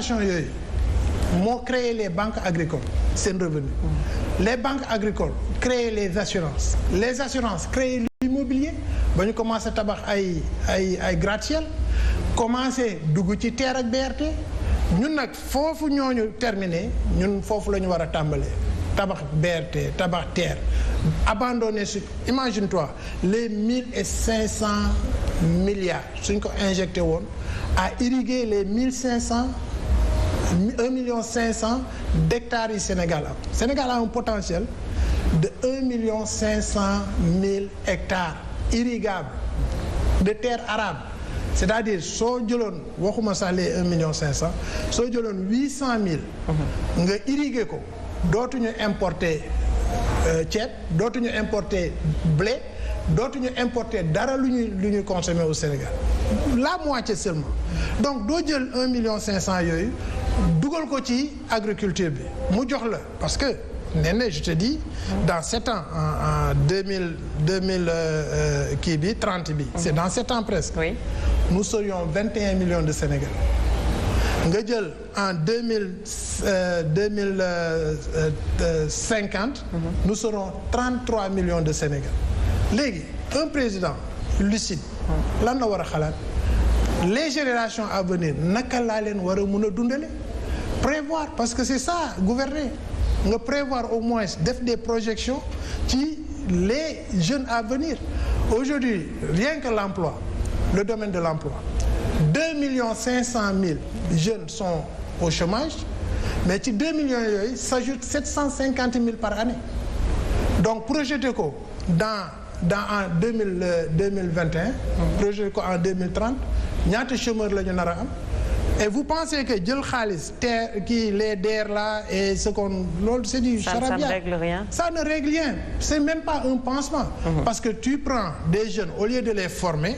yooyu moo créé les banques agricoles seen revenu les banques agricoles créé les assurances créé l'immobilier ba ñu commencé tabax ay gratte-ciel commencé dugg ci TER ak BRT ñun nag foofu ñooñu terminé ñun foofu la ñu war a tàmbalee tabax BRT tabax TER abandonné su imagine-toi les 1500 milliards suñ ko injecté woon à irriguer les 1500 1,5 million d'hectares yi Sénégal am. Sénégal a un potentiel de 1,5 million hectares irrigables de terres arables c'est-à-dire soo jëloon waxuma sax les 1,5 million soo jëloon 800,000. nga irriguer ko dootuñu importer ceeb dootuñu importer blé dootuñu importer dara lu ñuy consommer au Sénégal la moitié seulement donc doo jël 1,5 million yooyu. dugal ko ci agriculture bi mu jox la parce que nee na je te dis dans 7 ans en 2000 kii bi 30 bi c'est dans 7 ans presque oui. Nous serions 21 millions de Sénégalais nga jël en 2050 nous serons 33 millions de Sénégalais léegi un président lucide lan la war a xalaat les générations à venir naka laa leen war a mun a dundale prévoir parce que c'est ça gouverner nga prévoir au moins def des projections ci les jeunes à venir aujourd'hui rien que l'emploi le domaine de l'emploi 2,5 millions jeunes sont au chômage mais ci 2 millions yooyu s'ajoute 750,000 par année donc projeté ko en 2021 projeté ko en 2030 ñaata chômeurs la ñu nar a am et vous pensez que jël xaalis les DER là et ce qu'on loolu c'est du charabia. Ça ne règle rien. Ça ne règle rien. C'est même pas un pansement. Parce que tu prends des jeunes au lieu de les former,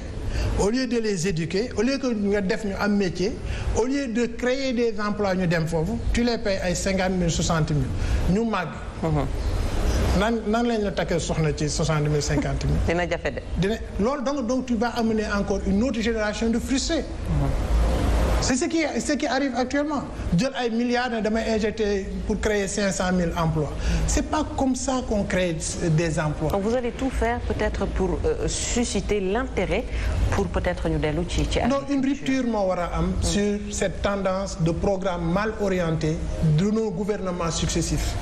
au lieu de les éduquer, au lieu que nga def ñu am métier, au lieu de créer des emplois ñu dem foofu, tu les payes ay 50,000 60,000 ñu màgg. nan lañ la takkee soxna ci 60,000 50,000. dina jafe de. Loolu donc tu vas amener encore une autre génération de frustrés. C'est ce qui arrive actuellement jël ay milliards ne damay injecter pour créer 500,000 emplois c'est pas comme ça qu'on crée des emplois. Donc vous allez tout faire peut-être pour susciter l'intérêt pour peut-être ñu dellu ci non une rupture moo war a am sur cette tendance de programme mal orienté de nos gouvernements successifs.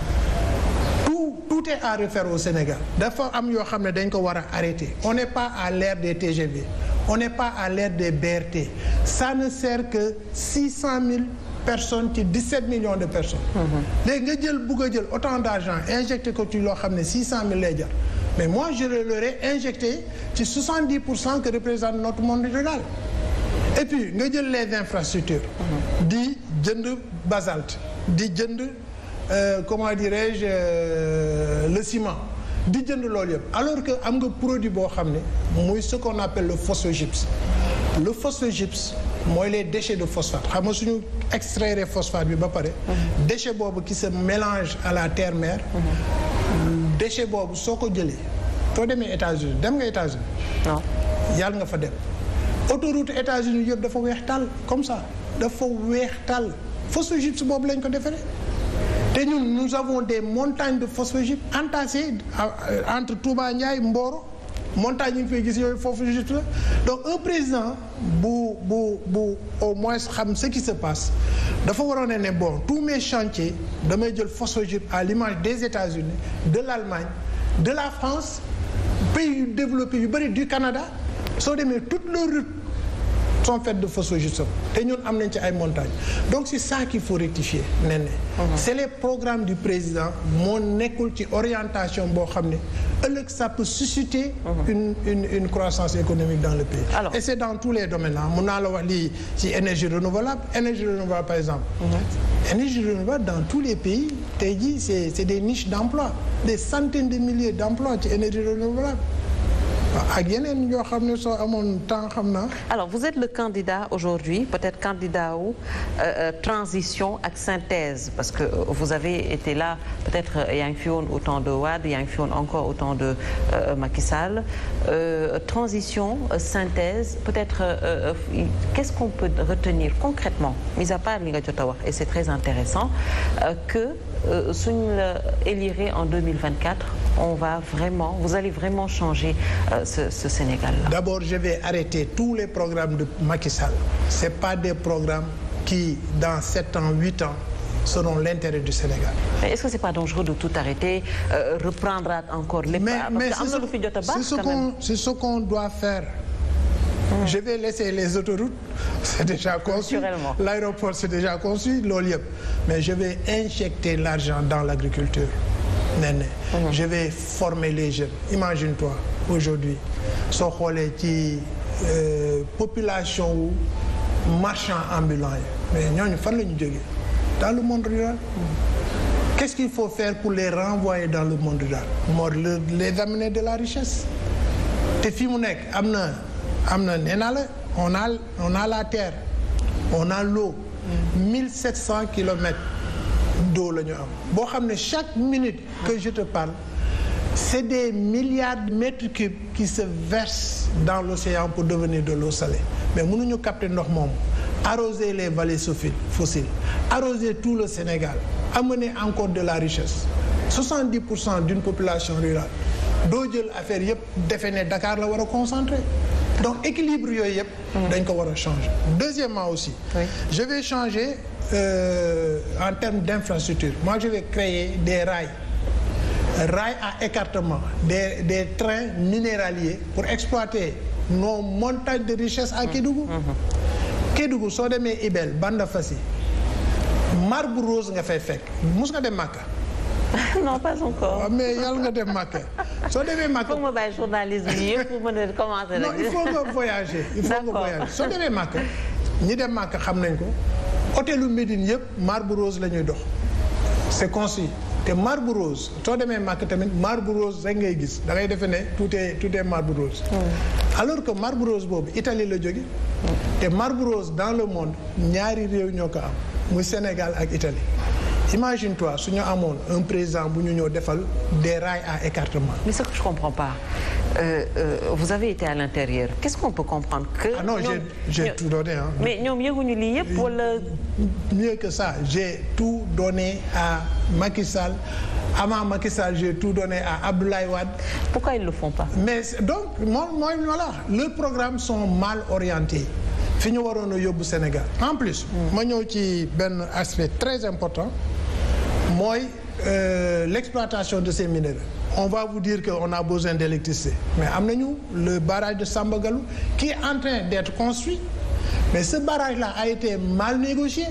Tout est à refaire au Sénégal dafa am yoo xam ne dañ ko war a arrêter on n'est pas à l'ère des TGV on n'est pas à l'ère des BRT ça ne sert que 600,000 personnes ci 17 millions de personnes léegi nga bëgg a jël autant d'argent injecté ko ci loo xam ne 600,000 lay jar mais moi je leur ai injecté ci 70% que représente notre monde rural et puis nga jël les infrastructures di jënd basalte di jënd comment dirais-je le ciment di jënd loolu yëpp alors que am nga produit boo xam ne muy ce qu'on appelle le phosphogypse le phosphogypse mooy les déchets de phosphate xam nga suñu extraire phosphate bi ba pare déchet boobu qui se mélange à la terre-mère déchet boobu soo ko jëlee soo demee États-Unis dem nga États-Unis non yàlla nga fa dem autoroute États-Unis yëpp dafa weex tàll comme ça dafa weex tàll phosphogypse boobu lañ ko defaree te ñun nous avons des montagnes de phosphogypse entassées entre Touba Ndiaye Mboro montagne yi ñu fay gis yooyu phosphogypse la donc un président bu au moins xam ce qui se passe dafa waroon ne bon tous mes chantiers damay jël phosphogypse à l'image des États-Unis de l'Allemagne de la France pays yu développés yu bëri du Canada soo demee toutes leurs routes sont faites de phosphogypse te ñun am nañ ci ay montagnes donc c'est ça qu'il faut rectifier nen c'est les programmes du président moo nekkul ci orientation boo xam ne ëllëg ça peut susciter une croissance économique dans le pays. Alors, et c'est dans tous les domaines mun naa la wax lii ci énergie renouvelable par exemple énergie renouvelable dans tous les pays tey jii c'est des niches d'emploi des centaines de milliers d'emplois ci énergie renouvelable ak yeneen yoo xam ne soo amoon temps xam naa. Alors vous êtes le candidat aujourd'hui peut-être candidat wu transition ak synthèse parce que vous avez été là peut-être yaa ngi fi woon au temps de Wade yaa ngi fi woon encore au temps de Macky Sall transition synthèse peut-être qu'est-ce qu'on peut retenir concrètement mis à part li nga jot a wax et c'est très intéressant que suñ la élire en 2024 vous allez vraiment changer ce Sénégal-là. D'abord, je vais arrêter tous les programmes de Macky Sall. C'est pas des programmes qui, dans 7 ans, 8 ans, seront l'intérêt du Sénégal. Mais est-ce que c'est pas dangereux de tout arrêter, reprendre encore les pas? Mais c'est ce qu'on doit faire. Je vais laisser les autoroutes, c'est déjà conçu. L'aéroport, c'est déjà conçu, loolu yëpp. Mais je vais injecter l'argent dans l'agriculture. Je vais former les jeunes. Imagine-toi, aujourd'hui, soo xoolee ci population wu marchand ambulant yi mais ñooñu fan la ñu jógee dans le monde rural. Qu'est-ce qu'il faut faire pour les renvoyer dans le monde rural? Les amener de la richesse. Te fi mu nekk am na nee naa la on a la terre, on a l'eau. 1700 kilomètres d'eau la ñu am boo xam ne chaque minute que je te parle c'est des milliards de mètres cubes qui se versent dans l'océan pour devenir de l'eau salée mais mënuñu capter ndox moom arroser les vallées fossiles arroser tout le Sénégal amener encore de la richesse 70% d'une population rurale doo jël affaire yëpp defe ne Dakar la war a concentrer donc équilibre yooyu yëpp dañ ko war a changer. Deuxièmement aussi je vais changer en termes d'infrastructure. Moi je vais créer des rails à écartement, des trains minéraliers pour exploiter nos montagnes de richesse à Kédougou. Kédougou soo demee Ibel Bandafassi marbre rose nga fay fekk mus nga dem Makka. Non, pas encore. Mais yàlla nga dem Makka soo demee Makka. Foog ma bàyyi journalisme yi yëpp pour mën a commencer. Non, il faut nga voyager. Soo demee Makka ñi dem Makka xam nañ ko hôtelu Médine yëpp marbre rose la ñuy dox c'est conçu te marbre rose soo demee Makka tamit marbre rose rek ngay gis da ngay defe ne tout est marbre rose. Alors que marbre rose boobu Italie la jóge te marbre rose dans le monde ñaari réew ñoo ko am muy Sénégal ak Italie. Imagine-toi su ñu amoon un président bu ñu ñëw defal des rails à écartement. Mais ce que je comprends pas vous avez été à l'intérieur qu'est-ce qu'on peut comprendre que. Ah non j'ai tout donné hein. Mais ñoom yëguñu lii yëpp wala. Mieux que ça j'ai tout donné à Macky Sall avant Macky Sall j'ai tout donné à Abdoulaye Wade. Pourquoi ils le font pas? Mais donc mooy voilà leurs programmes sont mal orientés fi ñu waroon a yóbbu Sénégal. En plus ma ñëw ci benn aspect très important mooy l'exploitation de ces minéraux. On va vous dire qu'on a besoin d'électricité mais am nañu le barrage de Samba Gallou qui est en train d'être construit mais ce barrage-là a été mal négocié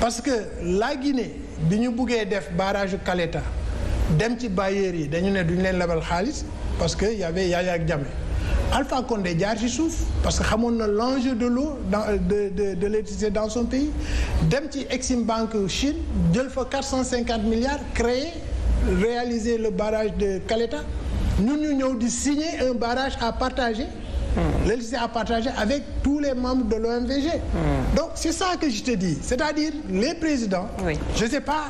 parce que la Guinée bi ñu buggee def barrage Caleta dem ci bailleurs yi dañu ne duñu leen lebal xaalis parce que y avait Yaya Jammeh Alpha Condé jaar ci suuf parce que xamoon na l'enjeu de l'eau de l'électricité dans son pays dem ci Exim Bank Chine jël fa 450 milliards créer réaliser le barrage de Caleta ñun ñu ñëw di signer un barrage à partager l'électricité à partager avec tous les membres de l'OMVG. Donc c'est ça que je te dis c'est-à-dire les présidents je sais pas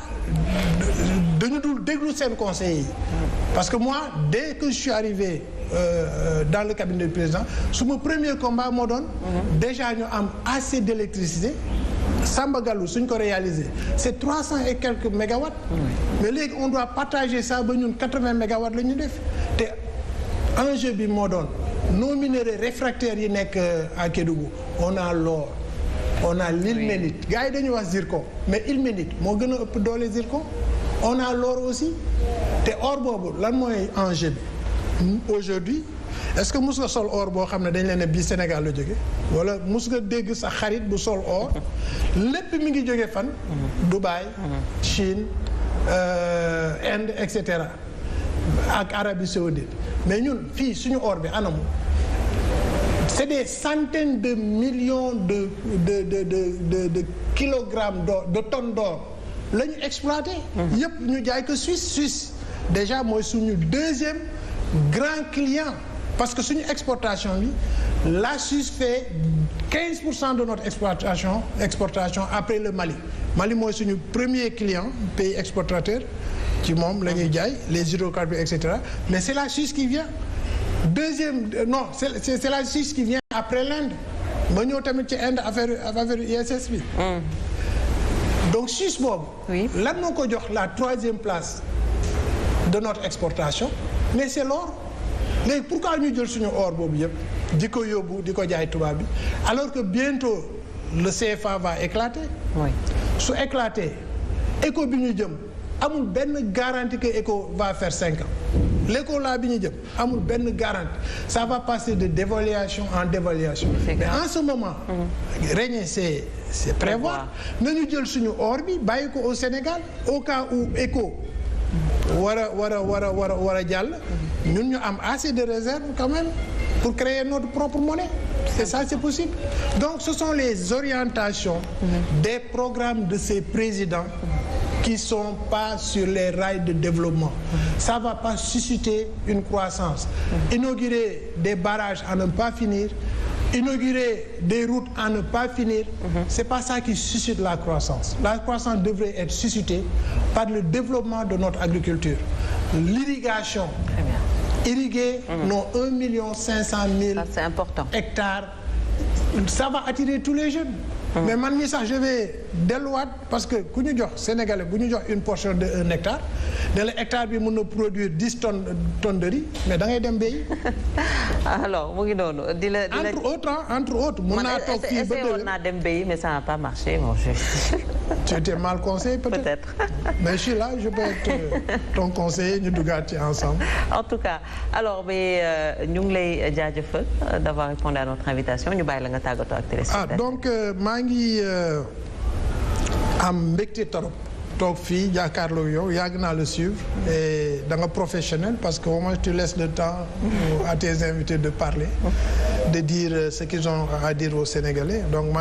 dañu dul déglu seen conseils yi parce que moi dès que je suis arrivé dans le cabinet du président suma premier combat moo doon déjà ñu am assez d'électricité Samba Gallou suñ ko réaliser c'est 300 et quelques mégawatts mais léegi on doit partager ça ba ñun 80 mégawatts la ñu def te enjeu bi moo doon nos minéraux réfractaires yi nekk à Kédougou on a l'or on a l'ilménite gars yi dañuy wax zircon mais ilménite moo gën a ëpp doole zircon on a l'or aussi te or boobu lan mooy enjeu bi aujourd'hui est-ce que mus nga sol or boo xam ne dañ leen ne bii Sénégal la jóge wala mus nga dégg sa xarit bu sol or lépp mi ngi jóge fan Dubaï Chine Inde et cetera ak Arabie Saoudite mais ñun fii suñu or bi anamu c'est des centaines de millions de kilogrammes d'or de tonnes d'or la ñu exploité yëpp ñu jaay ko Suisse déjà mooy suñu deuxième grand client parce que suñu exportation bi la Suisse fait 15% de notre exportation après le Mali mooy suñu premier client pays exportateur ci moom la ñuy jaay les hydrocarbures et cetera mais c'est la Suisse qui vient deuxième non c'est la Suisse qui vient après l'Inde ma ñëw tamit ci Inde affaire ISS bi. donc Suisse boobu. oui lan moo ko jox la 3e place de notre exportation mais c'est l'or léegi pourquoi ñu jël suñu or boobu yëpp di ko yóbbu di ko jaay tubaab bi alors que bientôt le CFA va éclater. oui su éclater éco bi ñu jëm amul benn garantie que éco va faire 5 ans l'éco là bi ñu jëm amul benn garantie ça va passer de dévaluation en dévaluation. mais en ce moment. régner c'est prévoir nañu jël suñu or bi bàyyi ko au Sénégal au cas où éco war a jàll. ñun ñu am assez de réserves quand même pour créer notre propre monnaie. et ça c'est possible donc ce sont les orientations des programmes de ces présidents qui sont pas sur les rails de développement. Ça va pas susciter une croissance. Inaugurer des barrages à ne pas finir, inaugurer des routes à ne pas finir, c'est pas ça qui suscite la croissance. La croissance devrait être suscitée par le développement de notre agriculture. L'irrigation. Irriguer nos 1,5 c'est important. hectares, ça va attirer tous les jeunes. mais man mii sax je vais delluwaat parce que ku ñu jox Sénégalais bu ñu jox une portion de 1 hectare ne la hectare bi mën na produire 10 tonnes de riz mais da ngay dem béyi. alors mu ngi noonu di la entre autres mën naa toog fii ba déwén naa dem béyi mais ça n'a pas marché bon tu étais mal conseillé peut-être. mais je suis là je peux être ton conseiller ñu duggaat ci ensemble. en tout cas alors mais ñu ngi lay jaajëfal d'avoir répondu à notre invitation ñu bàyyi la nga tàggatoo ak téléspectateurs. donc maa ngi am mbégte torop toog fii jàkkaarloo yow yàgg naa le suivre et da nga professionnel parce que au moins tu laisses le temps à tes invités de parler de dire ce qu'ils ont à dire aux Sénégalais donc